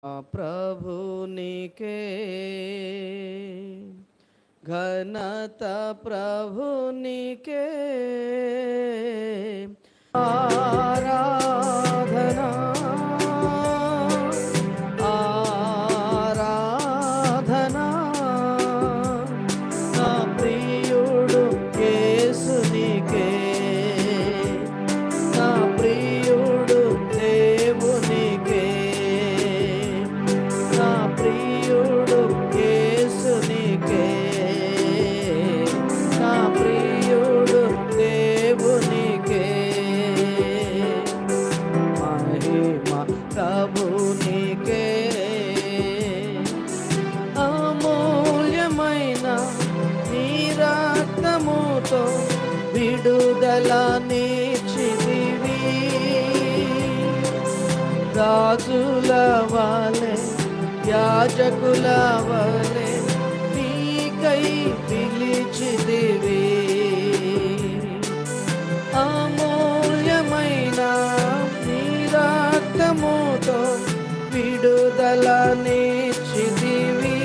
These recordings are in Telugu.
ప్రభునికే ఘనత ప్రభునికే ఆరాధనా ఆరాధనా నా ప్రియుడు యేసునికే నా ప్రియుడు దేవునికే నా ప్రియుడు యేసునికే నా ప్రియుడు దేవునికే మహిమ ప్రభునికే అమూల్యమైన నీ రక్తముతో విడుదల నీచితివి రాజుల వలె యాజకుల వలె నీకై పిలిచితివి అమూల్యమైన నీ రక్తముతో విడుదల నీచితివి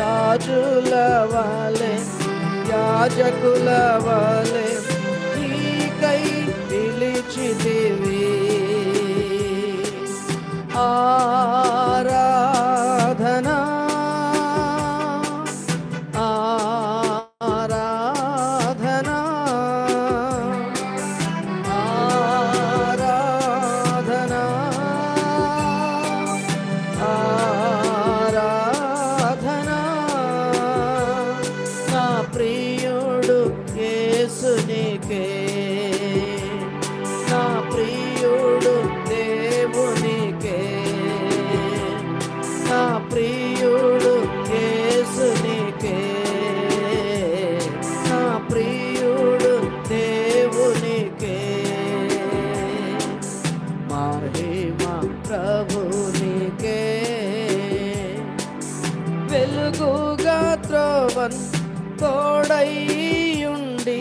రాజుల వలె యాజకుల వలె నీకై పిలిచితివి ఆరాధనా ఆరాధనా ఆరాధనా ఆరాధనా నా ప్రియుడు యేసునికే నా ప్రియుడు దేవునికే నా ప్రియుడు యేసునికే నా ప్రియుడు దేవునికే మహిమ ప్రభునికే వెలుగుగా త్రోవన్ తోడైయుండి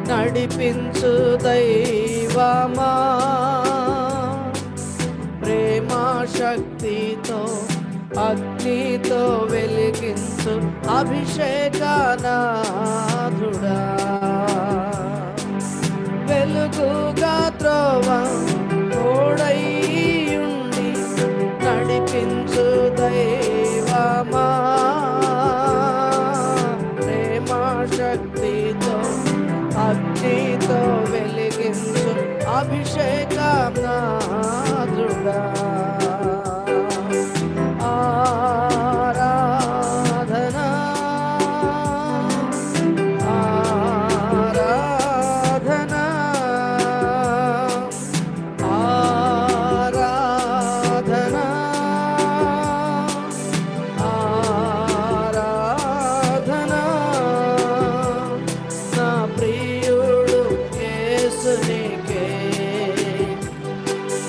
నడిపించు దైవమా ప్రేమా శక్తితో అగ్నితో వెలిగించు అభిషేకనాథుడా వెలుగుగా త్రోవ తోడైయుండి నడిపించు దైవమా ప్రేమా శక్తితో అగ్నితో వెలిగించు అభిషేకనాథుడా ఆరాధనా ఆరాధనా ఆరాధనా ఆరాధనా నా ప్రియుడు యేసునికే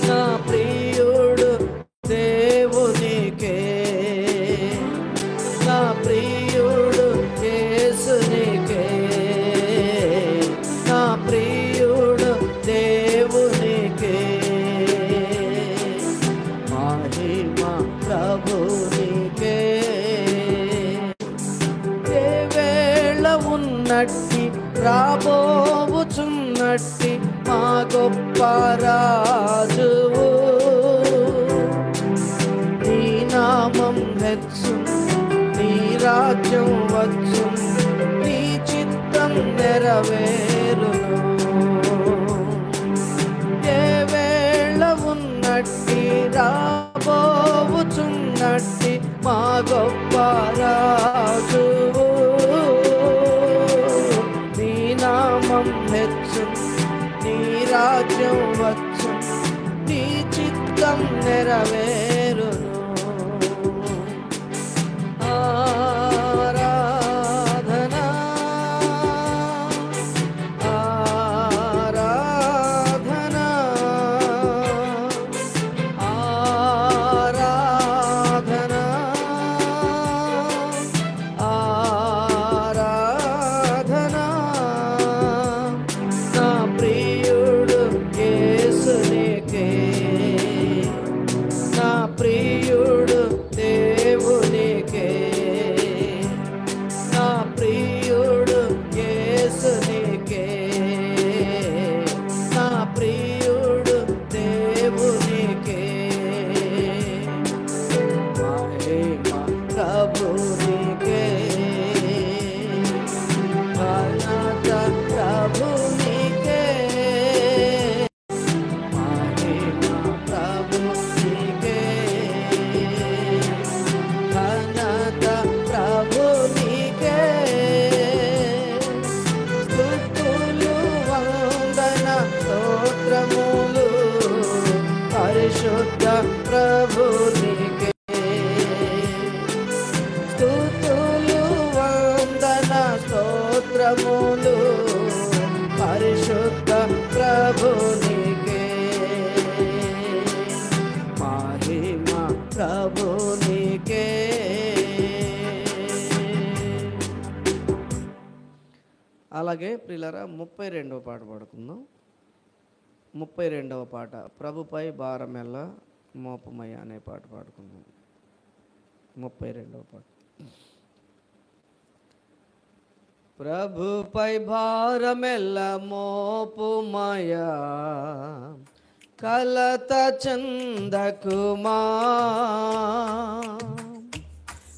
నా ప్రియుడు దేవునికే నా ప్రియుడు యేసునికే నా ప్రియుడు దేవునికే మహిమ ప్రభునికే ఏ వేళ ఉన్నట్టి రాబోవుచున్నట్టి మా గొప్ప రాజువు నీ నామం హెచ్చు నీ రాజ్యం వచ్చు నీ చిత్తం నెరవేరును ఏ వేళ ఉన్నట్టి రాబోవుచున్నట్టి మా గొప్ప రాజువు నీ నామం హెచ్చు నీ రాజ్యం వచ్చు నీ చిత్తం నెరవేరును ఆరాధనా ఆరాధనా ఆరాధనా ఆరాధనా నా ప్రియుడు యేసునికే ప్రభు నీకే స్తుతులు వందన స్తోత్రములు పరిశుద్ధ ప్రభు నీకే మహిమ ప్రభు నీకే. అలాగే ప్రియులారా 32వ పాట పాడుకుందాం. 32వ పాట ప్రభుపై భారమెల్ల మోపమయ్య అనే పాట పాడుకుందాం. 32వ పాట. ప్రభుపై భారమెల్ల మోపుమయ కలత చందకుమా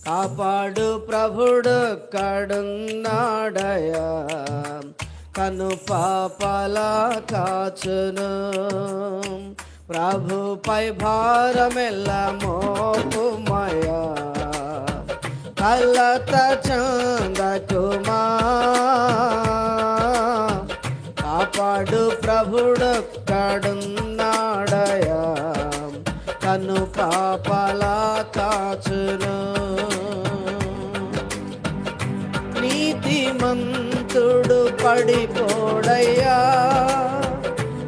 కాపాడు ప్రభుడు కడున్నాడయ కను పాపల కాచును ప్రభుపై భారమెల్ల మోపుమయ కలత చందకుమా కాపాడు ప్రభుడు కడున్నాడయ కను పాపల కాచును నీతిమంతుడు పడిపోడయ్యా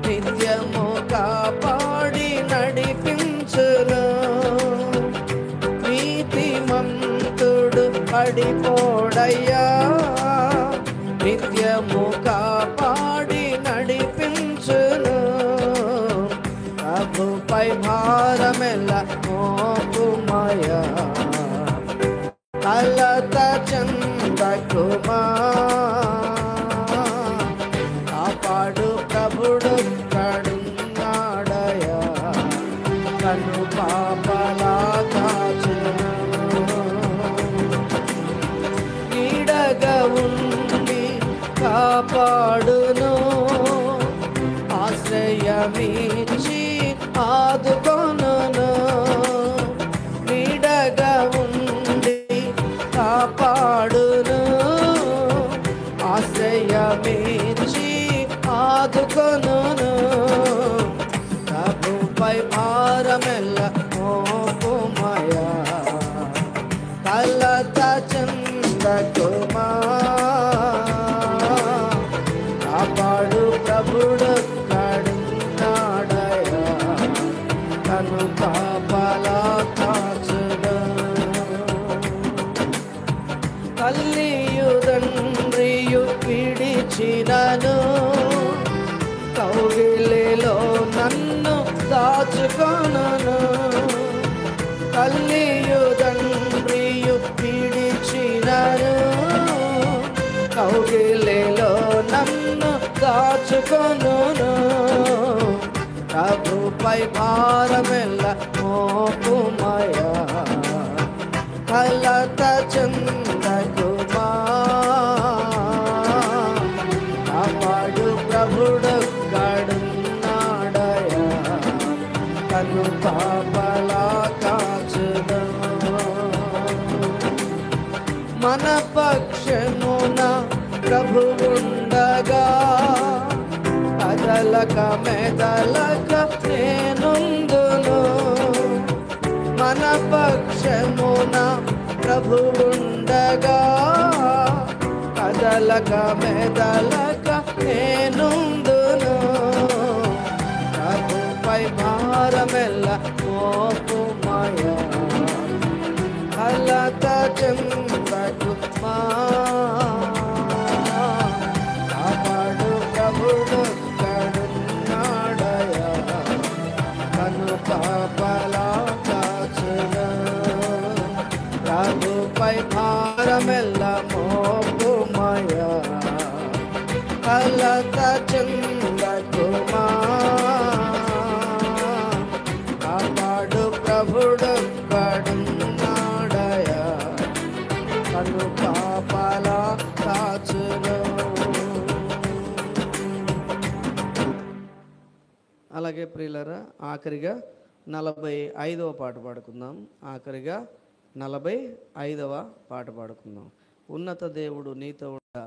నిత్యము కాపాడి నడిపించును నీతిమంతుడు పడిపోడయ్యా నిత్యము కాపాడి నడిపించును ప్రభుపై భారమెల్ల మోపుమయ కలత చందకుమా కాపాడు ప్రభుడు కడున్నాడయ కను పాపల కాచును నీడగా ఉండి కాపాడును ఆశ్రయమిచ్చి ఆదుకొనును నీడగా ఉండి కాపాడును ఆశ్రయమిచ్చి ఆదుకొనును ప్రభుపై భారమెల్ల మోపుమయ కలత చందకుమా కాపాడు ప్రభుడు కడున్నాడయ కను పాపల కాచును తల్లియు తండ్రియు విడిచినను కౌగిలిలో నన్ను దాచుకొనును తల్లియు తండ్రియు విడిచినను కౌగిలిలో నన్ను దాచుకొనును ప్రభుపై భారమెల్ల మోపుమయ కలత చందకుమా కాపాడు ప్రభుడు కడున్నాడయ కను పాపల కాచును మన పక్షమున ప్రభువుండగా కదలక మెదలక నేనుందును మన పక్షమున ప్రభువుండగా కదలక మెదలక నేనుందును ప్రభుపై భారమెల్ల మోపుమయ కలత చందకుమా కాపాడు ప్రభుడు కడున్నాడయ కను పాపల కాచును ప్రభుపై భారమెల్ల మోపుమయ కలత చందకుమా కాపాడు ప్రభుడు కడున్నాడయ కను పాపల కాచును. అలాగే ప్రియులరా ఆఖరిగా 45వ పాట పాడుకుందాం. ఆఖరిగా 45వ పాట పాడుకుందాం. ఉన్నత దేవుడు నీతో ఉండ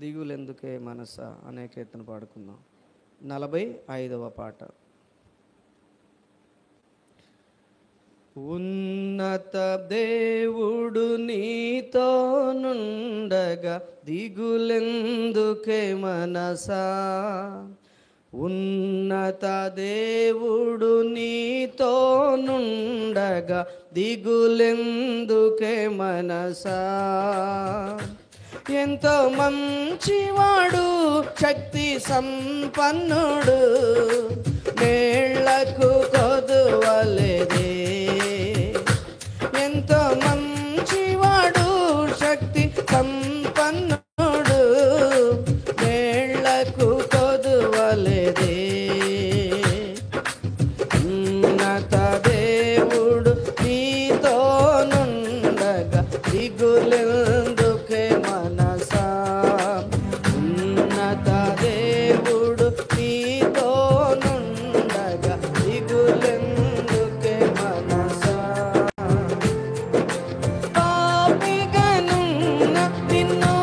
దిగులెందుకే మనస అనే కీర్తన పాడుకుందాం. 45వ పాట. ఉన్నత దేవుడు నీతో నుండగా దిగులెందుకే మనసా. ఉన్నత దేవుడు నీతో నుండగా దిగులెందుకే మనసా. ఎంతో మంచివాడు, శక్తి సంపన్నుడు, మేళ్లకు కొదువలేదే. ఎంతో మంచివాడు, శక్తి సంపన్నుడు, మేళ్లకు కొదువలేదే. ఉన్నత దేవుడు నీతో నుండగా దిగులెందుకే మనసా. ఉన్నత దేవుడు నీతో నుండగా దిగులెందుకే మనసా. పాపిగనున్న నిన్ను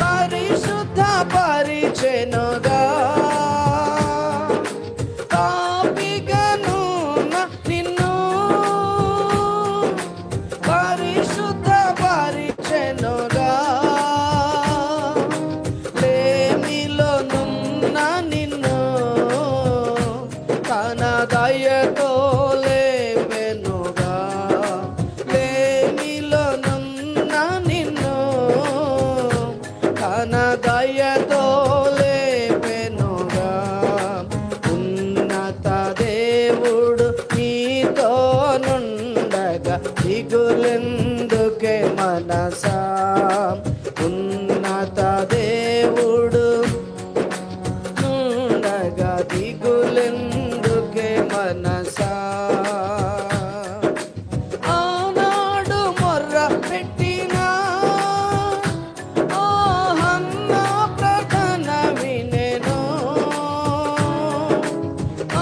పరిశుద్ధ పరిచెనుగా. పాపిగనున్న నిన్ను పరిశుద్ధ పరిచెనుగా. లేమిలోనున్న నిన్ను తన దయతో లేపెనుగా. లేమిలోనున్న నిన్ను తన దయతో లేపెనుగా. ఉన్నత దేవుడు నీతో నుండగా దిగులెందుకే మనసా. ఉన్నత దేవుడు నుండగా దిగులెందుకే మనసా. ఆనాడు మొర్ర పెట్టినా ఓ హన్నా ప్రార్థన వినెను.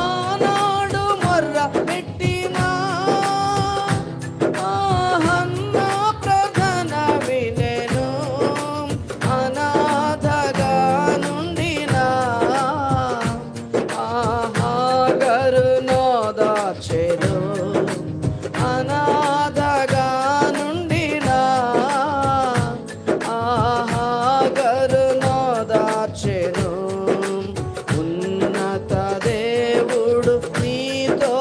ఆనాడు మొర్ర పెట్టినా ఓ హన్నా ప్రార్థన వినెను. అనాథగా నుండినా ఆహాగరును దాచెను. అనాథగా నుండినా ఆహాగరును దాచెను. ఉన్నత దేవుడు నీతో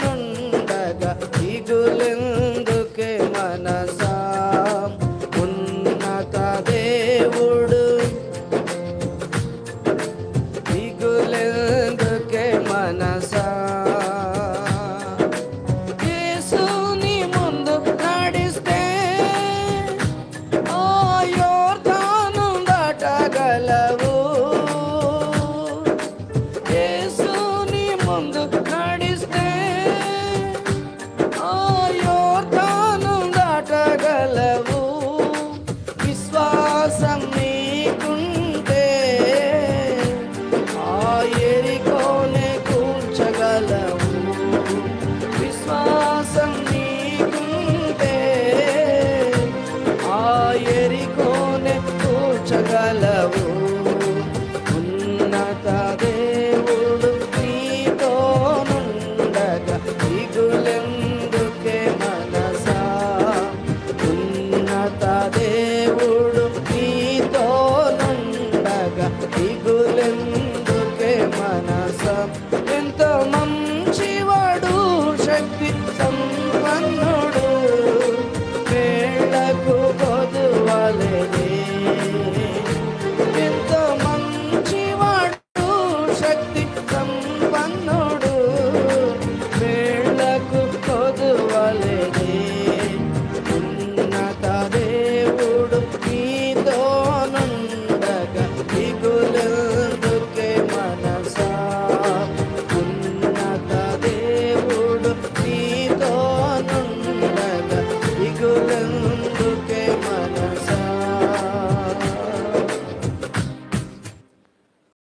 నుండగా దిగులెందుకే మనసా. ఉన్నత దేవుడు దిగులెందుకే మనసా. యేసుని ముందు నడిస్తే ఆ యోర్దాను దాటగలవు. యేసుని ముందు నడిస్తే ఆ యోర్దాను దాటగలవు. విశ్వాసం నీకుంటే ఆ యెరికోనే కూల్చగలవు. విశ్వాసం నీకుంటే ఆ యెరికోనే కూల్చగలవు. ఉన్నత దేవుడు నీతో నుండగా దిగులెందుకే మనసా. ఉన్నత దేవుడు నీతో నుండగా దిగులెందుకే మనసా. ఎంతో మంచివాడు, శక్తి